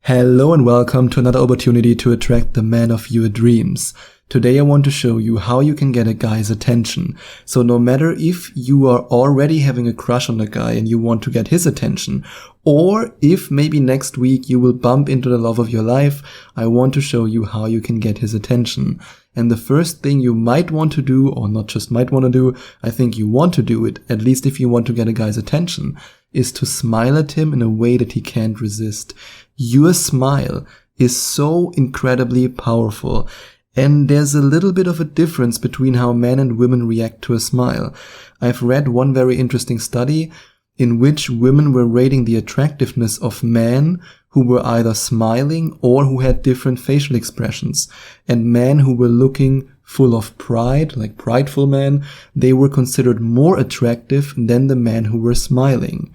Hello and welcome to another opportunity to attract the man of your dreams. Today I want to show you how you can get a guy's attention. So no matter if you are already having a crush on a guy and you want to get his attention, or if maybe next week you will bump into the love of your life, I want to show you how you can get his attention. And the first thing you might want to do, or not just might want to do, I think you want to do it, at least if you want to get a guy's attention, is to smile at him in a way that he can't resist. Your smile is so incredibly powerful. And there's a little bit of a difference between how men and women react to a smile. I've read one very interesting study in which women were rating the attractiveness of men who were either smiling or who had different facial expressions. And men who were looking full of pride, like prideful men, they were considered more attractive than the men who were smiling.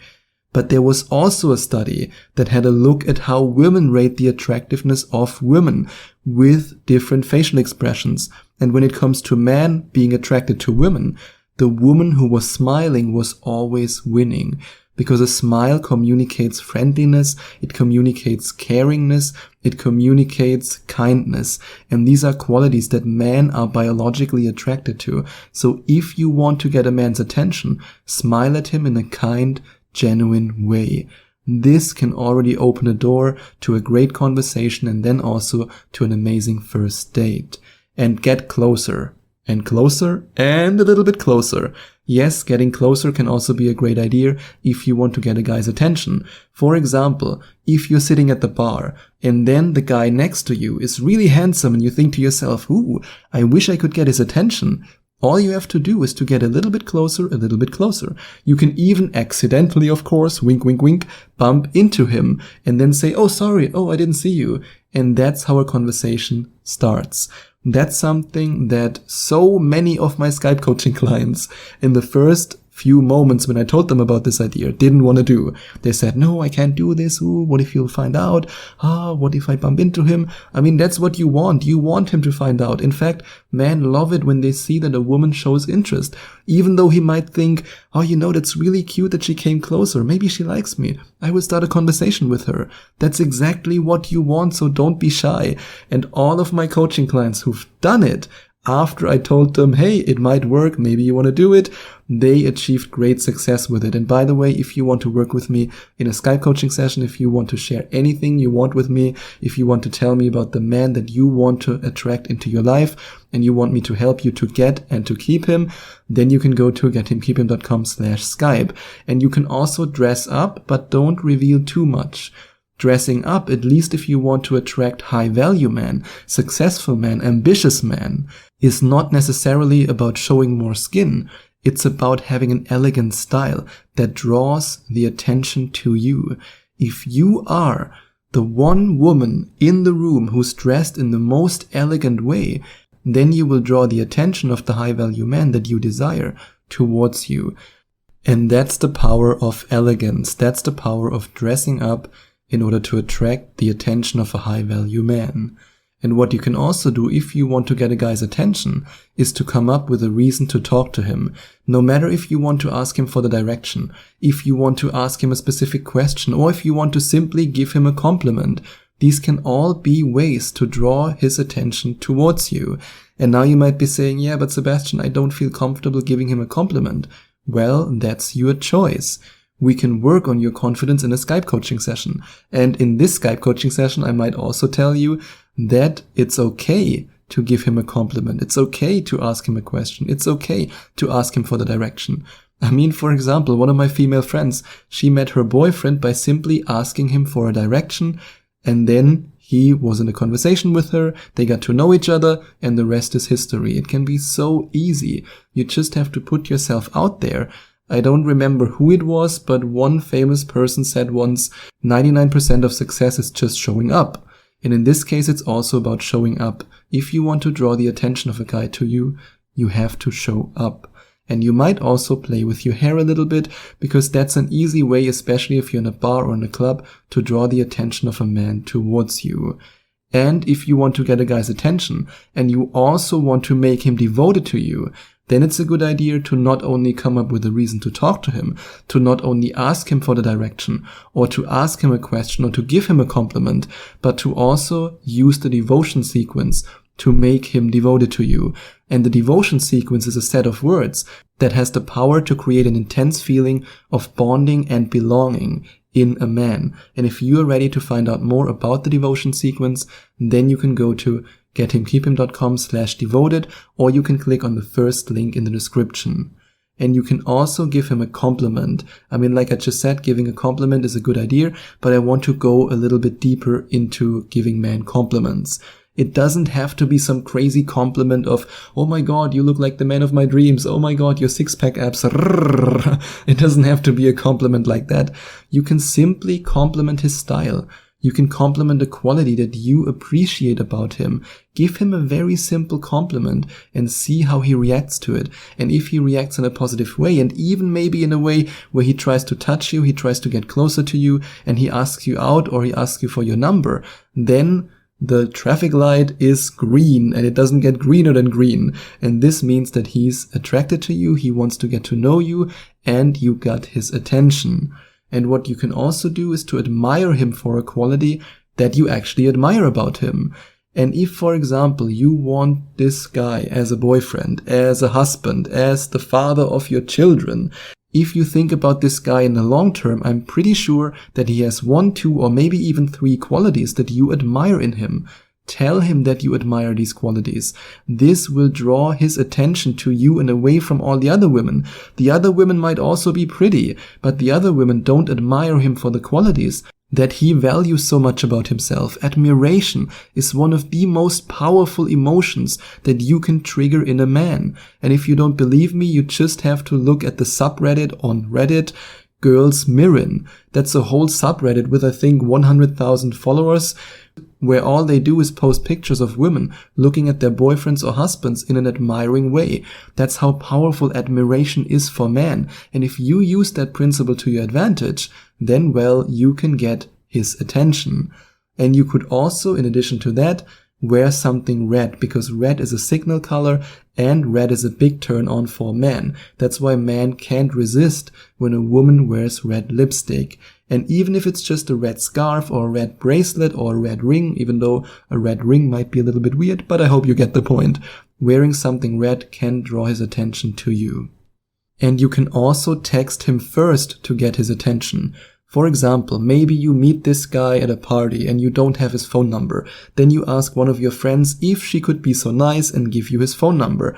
But there was also a study that had a look at how women rate the attractiveness of women with different facial expressions. And when it comes to men being attracted to women, the woman who was smiling was always winning. Because a smile communicates friendliness, it communicates caringness, it communicates kindness. And these are qualities that men are biologically attracted to. So if you want to get a man's attention, smile at him in a kind, genuine way. This can already open a door to a great conversation and then also to an amazing first date. And get closer and closer and a little bit closer. Yes, getting closer can also be a great idea if you want to get a guy's attention. For example, if you're sitting at the bar and then the guy next to you is really handsome and you think to yourself, ooh, I wish I could get his attention. All you have to do is to get a little bit closer, a little bit closer. You can even accidentally, of course, wink, wink, wink, bump into him and then say, oh, sorry, oh, I didn't see you. And that's how a conversation starts. That's something that so many of my Skype coaching clients in the first few moments when I told them about this idea didn't want to do. They said, no, I can't do this. Ooh, what if he'll find out? What if I bump into him? I mean, that's what you want. You want him to find out. In fact, men love it when they see that a woman shows interest, even though he might think, oh, that's really cute that she came closer. Maybe she likes me. I will start a conversation with her. That's exactly what you want. So don't be shy. And all of my coaching clients who've done it, after I told them, hey, it might work, maybe you want to do it, they achieved great success with it. And by the way, if you want to work with me in a Skype coaching session, if you want to share anything you want with me, if you want to tell me about the man that you want to attract into your life, and you want me to help you to get and to keep him, then you can go to gethimkeephim.com/Skype. And you can also dress up, but don't reveal too much. Dressing up, at least if you want to attract high-value men, successful men, ambitious men, is not necessarily about showing more skin. It's about having an elegant style that draws the attention to you. If you are the one woman in the room who's dressed in the most elegant way, then you will draw the attention of the high-value man that you desire towards you. And that's the power of elegance. That's the power of dressing up in order to attract the attention of a high-value man. And what you can also do if you want to get a guy's attention is to come up with a reason to talk to him. No matter if you want to ask him for the direction, if you want to ask him a specific question, or if you want to simply give him a compliment, these can all be ways to draw his attention towards you. And now you might be saying, yeah, but Sebastian, I don't feel comfortable giving him a compliment. Well, that's your choice. We can work on your confidence in a Skype coaching session. And in this Skype coaching session, I might also tell you that it's okay to give him a compliment. It's okay to ask him a question. It's okay to ask him for the direction. I mean, for example, one of my female friends, she met her boyfriend by simply asking him for a direction, and then he was in a conversation with her, they got to know each other, and the rest is history. It can be so easy. You just have to put yourself out there. I don't remember who it was, but one famous person said once, 99% of success is just showing up. And in this case, it's also about showing up. If you want to draw the attention of a guy to you, you have to show up. And you might also play with your hair a little bit, because that's an easy way, especially if you're in a bar or in a club, to draw the attention of a man towards you. And if you want to get a guy's attention, and you also want to make him devoted to you, then it's a good idea to not only come up with a reason to talk to him, to not only ask him for the direction, or to ask him a question, or to give him a compliment, but to also use the devotion sequence to make him devoted to you. And the devotion sequence is a set of words that has the power to create an intense feeling of bonding and belonging in a man. And if you are ready to find out more about the devotion sequence, then you can go to gethimkeephim.com/devoted, or you can click on the first link in the description. And you can also give him a compliment. I mean, like I just said, giving a compliment is a good idea, but I want to go a little bit deeper into giving men compliments. It doesn't have to be some crazy compliment of, oh my god, you look like the man of my dreams. Oh my god, your six-pack abs. It doesn't have to be a compliment like that. You can simply compliment his style. You can compliment the quality that you appreciate about him. Give him a very simple compliment and see how he reacts to it. And if he reacts in a positive way, and even maybe in a way where he tries to touch you, he tries to get closer to you, and he asks you out or he asks you for your number, then the traffic light is green, and it doesn't get greener than green. And this means that he's attracted to you, he wants to get to know you, and you got his attention. And what you can also do is to admire him for a quality that you actually admire about him. And if, for example, you want this guy as a boyfriend, as a husband, as the father of your children, if you think about this guy in the long term, I'm pretty sure that he has 1, 2, or maybe even 3 qualities that you admire in him. Tell him that you admire these qualities. This will draw his attention to you and away from all the other women. The other women might also be pretty, but the other women don't admire him for the qualities that he values so much about himself. Admiration is one of the most powerful emotions that you can trigger in a man. And if you don't believe me, you just have to look at the subreddit on Reddit, Girls Mirrorin. That's a whole subreddit with, I think, 100,000 followers, where all they do is post pictures of women looking at their boyfriends or husbands in an admiring way. That's how powerful admiration is for men. And if you use that principle to your advantage, then, well, you can get his attention. And you could also, in addition to that, wear something red, because red is a signal color and red is a big turn on for men. That's why men can't resist when a woman wears red lipstick. And even if it's just a red scarf or a red bracelet or a red ring, even though a red ring might be a little bit weird, but I hope you get the point. Wearing something red can draw his attention to you. And you can also text him first to get his attention. For example, maybe you meet this guy at a party and you don't have his phone number. Then you ask one of your friends if she could be so nice and give you his phone number.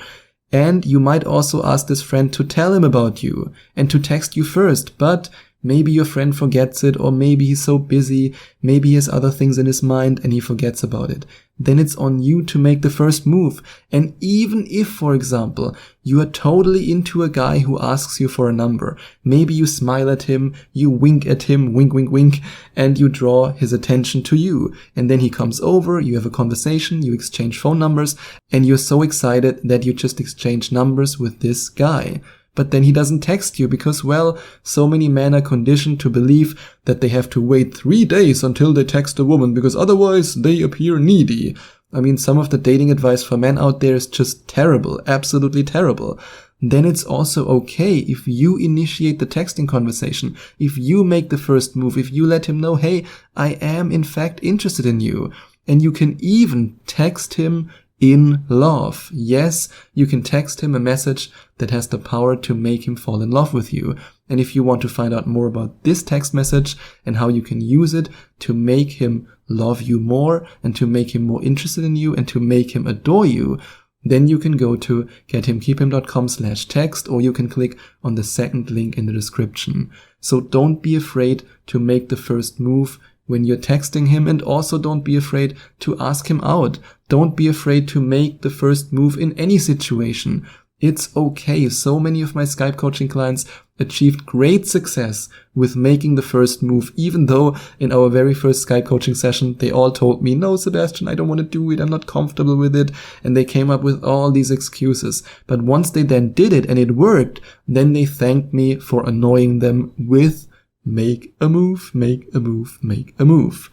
And you might also ask this friend to tell him about you and to text you first, but maybe your friend forgets it, or maybe he's so busy, maybe he has other things in his mind and he forgets about it. Then it's on you to make the first move. And even if, for example, you are totally into a guy who asks you for a number, maybe you smile at him, you wink at him, wink, wink, wink, and you draw his attention to you. And then he comes over, you have a conversation, you exchange phone numbers, and you're so excited that you just exchange numbers with this guy. But then he doesn't text you because, well, so many men are conditioned to believe that they have to wait 3 days until they text a woman because otherwise they appear needy. I mean, some of the dating advice for men out there is just terrible, absolutely terrible. Then it's also okay if you initiate the texting conversation, if you make the first move, if you let him know, hey, I am in fact interested in you. And you can even text him in love. Yes, you can text him a message that has the power to make him fall in love with you. And if you want to find out more about this text message and how you can use it to make him love you more and to make him more interested in you and to make him adore you, then you can go to gethimkeephim.com/text, or you can click on the second link in the description. So don't be afraid to make the first move when you're texting him, and also don't be afraid to ask him out. Don't be afraid to make the first move in any situation. It's okay. So many of my Skype coaching clients achieved great success with making the first move, even though in our very first Skype coaching session, they all told me, no, Sebastian, I don't want to do it. I'm not comfortable with it. And they came up with all these excuses. But once they then did it and it worked, then they thanked me for annoying them with make a move, make a move, make a move.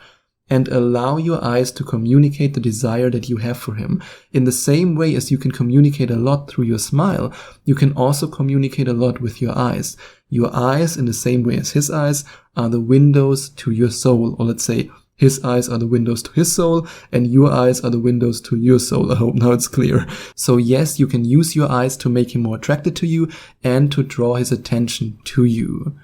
and allow your eyes to communicate the desire that you have for him. In the same way as you can communicate a lot through your smile, you can also communicate a lot with your eyes. Your eyes, in the same way as his eyes, are the windows to your soul. Or let's say, his eyes are the windows to his soul, and your eyes are the windows to your soul. I hope now it's clear. So yes, you can use your eyes to make him more attracted to you and to draw his attention to you.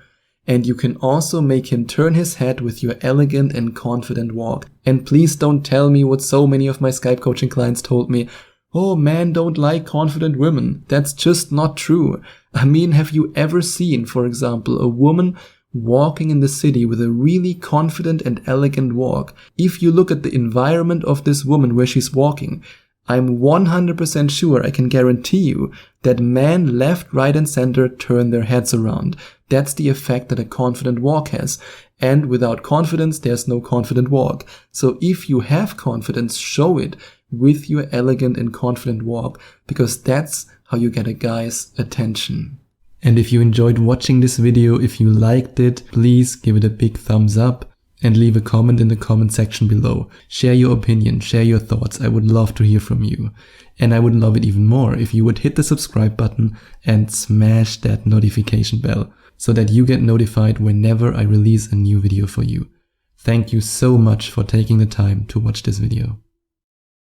And you can also make him turn his head with your elegant and confident walk. And please don't tell me what so many of my Skype coaching clients told me. Oh, men don't like confident women. That's just not true. I mean, have you ever seen, for example, a woman walking in the city with a really confident and elegant walk? If you look at the environment of this woman where she's walking, I'm 100% sure, I can guarantee you, that men left, right and center turn their heads around. That's the effect that a confident walk has. And without confidence, there's no confident walk. So if you have confidence, show it with your elegant and confident walk, because that's how you get a guy's attention. And if you enjoyed watching this video, if you liked it, please give it a big thumbs up and leave a comment in the comment section below. Share your opinion, share your thoughts. I would love to hear from you. And I would love it even more if you would hit the subscribe button and smash that notification bell so that you get notified whenever I release a new video for you. Thank you so much for taking the time to watch this video.